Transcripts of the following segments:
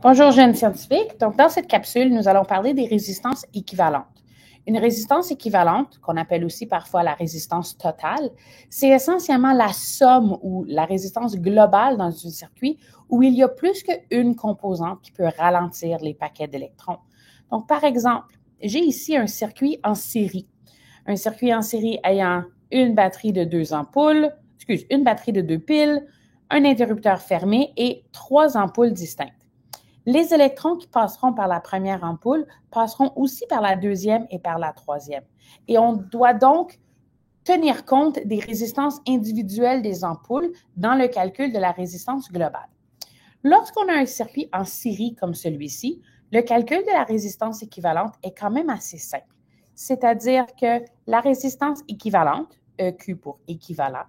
Bonjour jeunes scientifiques. Donc, dans cette capsule, nous allons parler des résistances équivalentes. Une résistance équivalente, qu'on appelle aussi parfois la résistance totale, c'est essentiellement la somme ou la résistance globale dans un circuit où il y a plus qu'une composante qui peut ralentir les paquets d'électrons. Donc, par exemple, j'ai ici un circuit en série. Un circuit en série ayant une batterie de une batterie de 2 piles, un interrupteur fermé et 3 ampoules distinctes. Les électrons qui passeront par la première ampoule passeront aussi par la deuxième et par la troisième. Et on doit donc tenir compte des résistances individuelles des ampoules dans le calcul de la résistance globale. Lorsqu'on a un circuit en série comme celui-ci, le calcul de la résistance équivalente est quand même assez simple. C'est-à-dire que la résistance équivalente, EQ pour équivalent,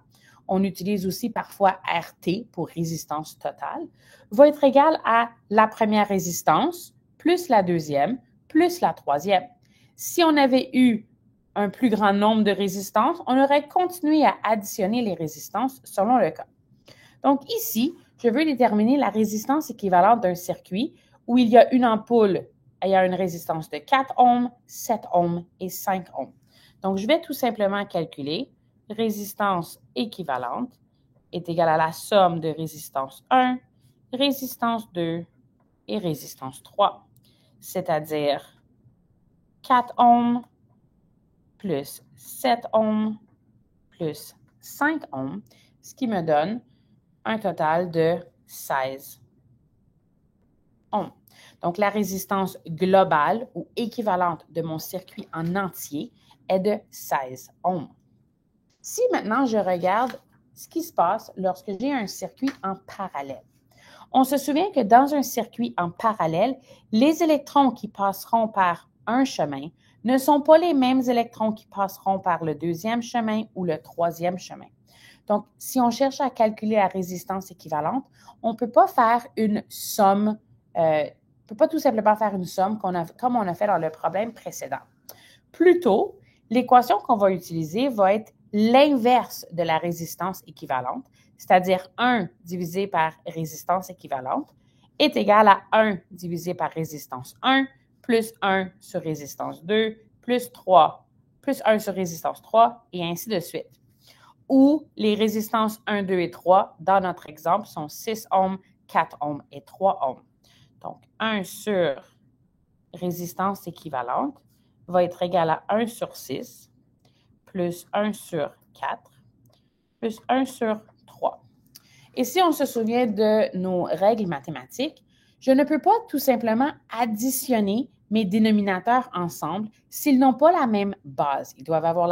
on utilise aussi parfois RT pour résistance totale, va être égale à la première résistance plus la deuxième plus la troisième. Si on avait eu un plus grand nombre de résistances, on aurait continué à additionner les résistances selon le cas. Donc ici, je veux déterminer la résistance équivalente d'un circuit où il y a une ampoule ayant une résistance de 4 ohms, 7 ohms et 5 ohms. Donc, je vais tout simplement calculer résistance équivalente est égale à la somme de résistance 1, résistance 2 et résistance 3, c'est-à-dire 4 ohms plus 7 ohms plus 5 ohms, ce qui me donne un total de 16 ohms. Donc, la résistance globale ou équivalente de mon circuit en entier est de 16 ohms. Si maintenant je regarde ce qui se passe lorsque j'ai un circuit en parallèle, on se souvient que dans un circuit en parallèle, les électrons qui passeront par un chemin ne sont pas les mêmes électrons qui passeront par le deuxième chemin ou le troisième chemin. Donc, si on cherche à calculer la résistance équivalente, on ne peut pas faire une somme, on ne peut pas tout simplement faire une somme comme on a fait dans le problème précédent. Plutôt, l'équation qu'on va utiliser va être l'inverse de la résistance équivalente, c'est-à-dire 1 divisé par résistance équivalente est égal à 1 divisé par résistance 1 plus 1 sur résistance 2 plus 3 plus 1 sur résistance 3 et ainsi de suite. Où les résistances 1, 2 et 3, dans notre exemple, sont 6 ohms, 4 ohms et 3 ohms. Donc, 1 sur résistance équivalente va être égal à 1 sur 6 plus 1 sur 4 plus 1 sur 3. Et si on se souvient de nos règles mathématiques, je ne peux pas tout simplement additionner mes dénominateurs ensemble s'ils n'ont pas la même base. Ils doivent avoir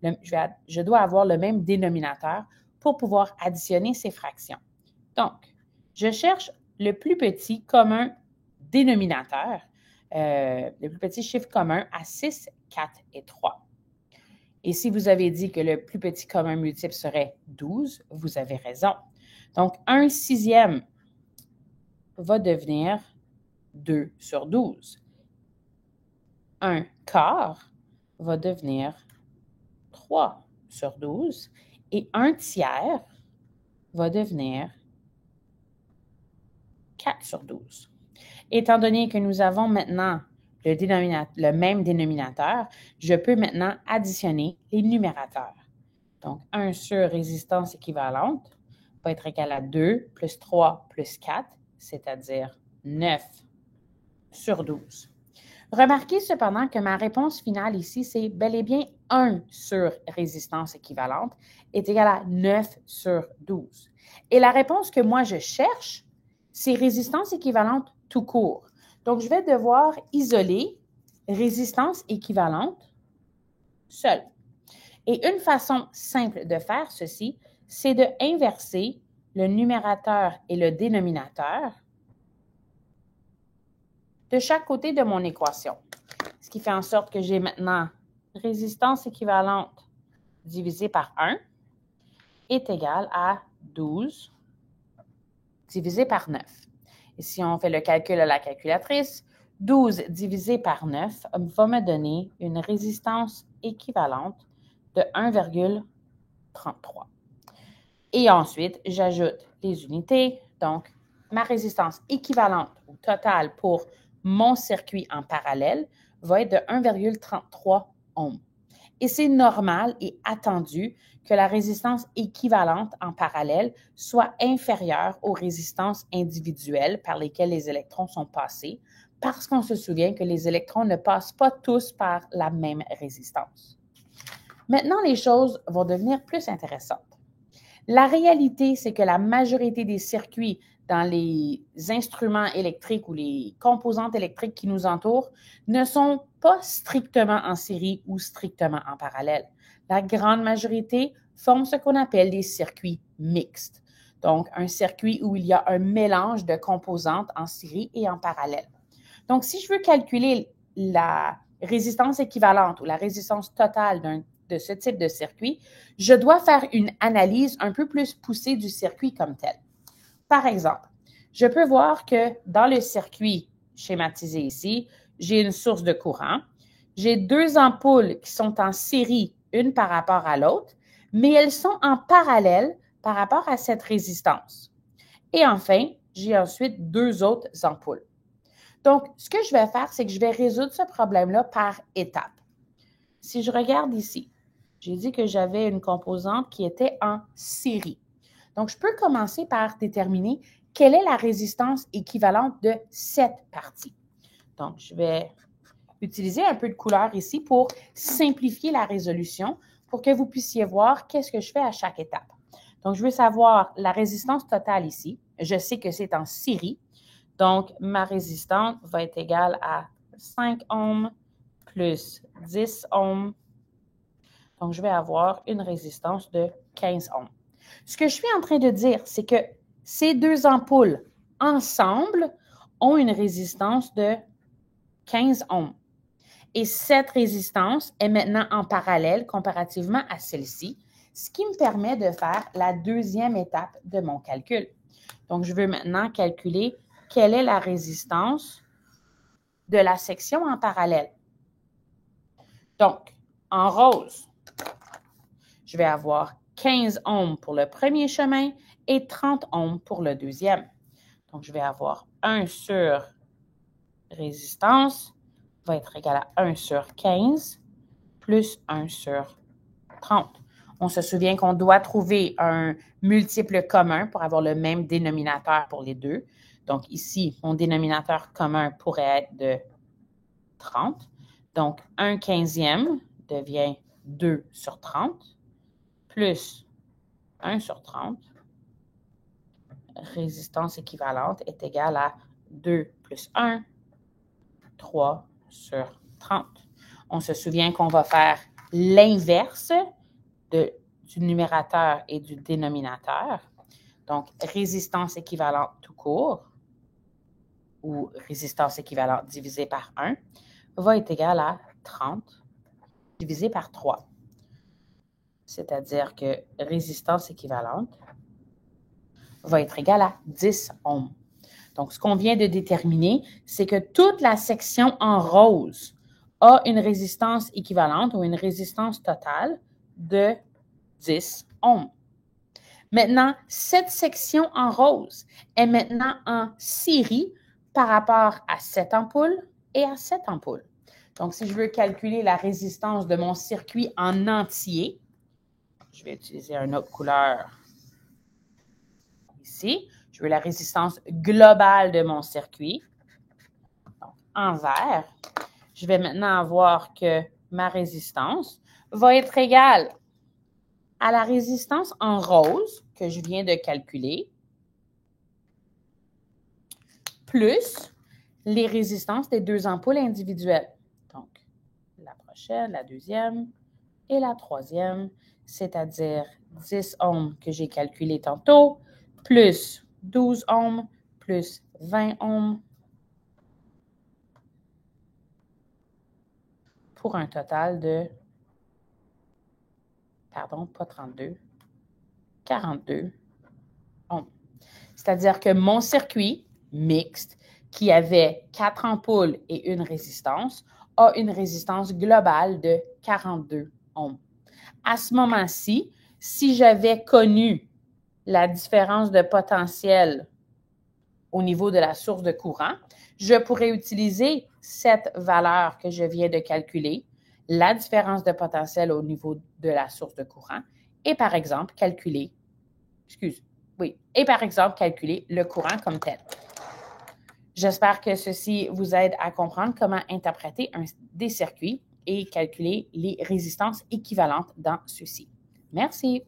je dois avoir le même dénominateur pour pouvoir additionner ces fractions. Donc, je cherche le plus petit commun dénominateur, le plus petit chiffre commun à 6, 4 et 3. Et si vous avez dit que le plus petit commun multiple serait 12, vous avez raison. Donc, 1 sixième va devenir 2 sur 12. 1 quart va devenir 3 sur 12. Et 1 tiers va devenir 4 sur 12. Étant donné que nous avons maintenant le même dénominateur, je peux maintenant additionner les numérateurs. Donc, 1 sur résistance équivalente va être égal à 2 plus 3 plus 4, c'est-à-dire 9 sur 12. Remarquez cependant que ma réponse finale ici, c'est bel et bien 1 sur résistance équivalente est égal à 9 sur 12. Et la réponse que moi je cherche, c'est résistance équivalente tout court. Donc, je vais devoir isoler résistance équivalente seule. Et une façon simple de faire ceci, c'est de inverser le numérateur et le dénominateur de chaque côté de mon équation. Ce qui fait en sorte que j'ai maintenant résistance équivalente divisée par 1 est égal à 12 divisé par 9. Et si on fait le calcul à la calculatrice, 12 divisé par 9 va me donner une résistance équivalente de 1,33. Et ensuite, j'ajoute les unités. Donc, ma résistance équivalente ou total pour mon circuit en parallèle va être de 1,33 ohms. Et c'est normal et attendu que la résistance équivalente en parallèle soit inférieure aux résistances individuelles par lesquelles les électrons sont passés, parce qu'on se souvient que les électrons ne passent pas tous par la même résistance. Maintenant, les choses vont devenir plus intéressantes. La réalité, c'est que la majorité des circuits dans les instruments électriques ou les composantes électriques qui nous entourent ne sont pas strictement en série ou strictement en parallèle. La grande majorité forment ce qu'on appelle des circuits mixtes. Donc, un circuit où il y a un mélange de composantes en série et en parallèle. Donc, si je veux calculer la résistance équivalente ou la résistance totale de ce type de circuit, je dois faire une analyse un peu plus poussée du circuit comme tel. Par exemple, je peux voir que dans le circuit schématisé ici, j'ai une source de courant. J'ai deux ampoules qui sont en série, une par rapport à l'autre, mais elles sont en parallèle par rapport à cette résistance. Et enfin, j'ai ensuite deux autres ampoules. Donc, ce que je vais faire, c'est que je vais résoudre ce problème-là par étapes. Si je regarde ici, j'ai dit que j'avais une composante qui était en série. Donc, je peux commencer par déterminer quelle est la résistance équivalente de cette partie. Donc, je vais utiliser un peu de couleur ici pour simplifier la résolution pour que vous puissiez voir qu'est-ce que je fais à chaque étape. Donc, je veux savoir la résistance totale ici. Je sais que c'est en série. Donc, ma résistance va être égale à 5 ohms plus 10 ohms. Donc, je vais avoir une résistance de 15 ohms. Ce que je suis en train de dire, c'est que ces deux ampoules ensemble ont une résistance de 15 ohms. Et cette résistance est maintenant en parallèle comparativement à celle-ci, ce qui me permet de faire la deuxième étape de mon calcul. Donc, je veux maintenant calculer quelle est la résistance de la section en parallèle. Donc, en rose, je vais avoir 15 ohms pour le premier chemin et 30 ohms pour le deuxième. Donc, je vais avoir 1 sur résistance va être égal à 1 sur 15 plus 1 sur 30. On se souvient qu'on doit trouver un multiple commun pour avoir le même dénominateur pour les deux. Donc, ici, mon dénominateur commun pourrait être de 30. Donc, 1 quinzième devient 2 sur 30 plus 1 sur 30. Résistance équivalente est égale à 2 plus 1, 3 sur 30. On se souvient qu'on va faire l'inverse du numérateur et du dénominateur. Donc, résistance équivalente tout court, ou résistance équivalente divisée par 1, va être égale à 30 divisé par 3. C'est-à-dire que résistance équivalente va être égale à 10 ohms. Donc, ce qu'on vient de déterminer, c'est que toute la section en rose a une résistance équivalente ou une résistance totale de 10 ohms. Maintenant, cette section en rose est maintenant en série par rapport à cette ampoule et à cette ampoule. Donc, si je veux calculer la résistance de mon circuit en entier, je vais utiliser une autre couleur ici. Je veux la résistance globale de mon circuit. Donc, en vert, je vais maintenant avoir que ma résistance va être égale à la résistance en rose que je viens de calculer, plus les résistances des deux ampoules individuelles. Donc, la prochaine, la deuxième et la troisième, c'est-à-dire 10 ohms que j'ai calculé tantôt, plus 12 ohms, plus 20 ohms, pour un total de, pardon, pas 32, 42 ohms. C'est-à-dire que mon circuit mixte, qui avait 4 ampoules et une résistance, a une résistance globale de 42 ohms. À ce moment-ci, si j'avais connu la différence de potentiel au niveau de la source de courant, je pourrais utiliser cette valeur que je viens de calculer, la différence de potentiel au niveau de la source de courant, et par exemple, calculer le courant comme tel. J'espère que ceci vous aide à comprendre comment interpréter des circuits et calculer les résistances équivalentes dans ceux-ci. Merci.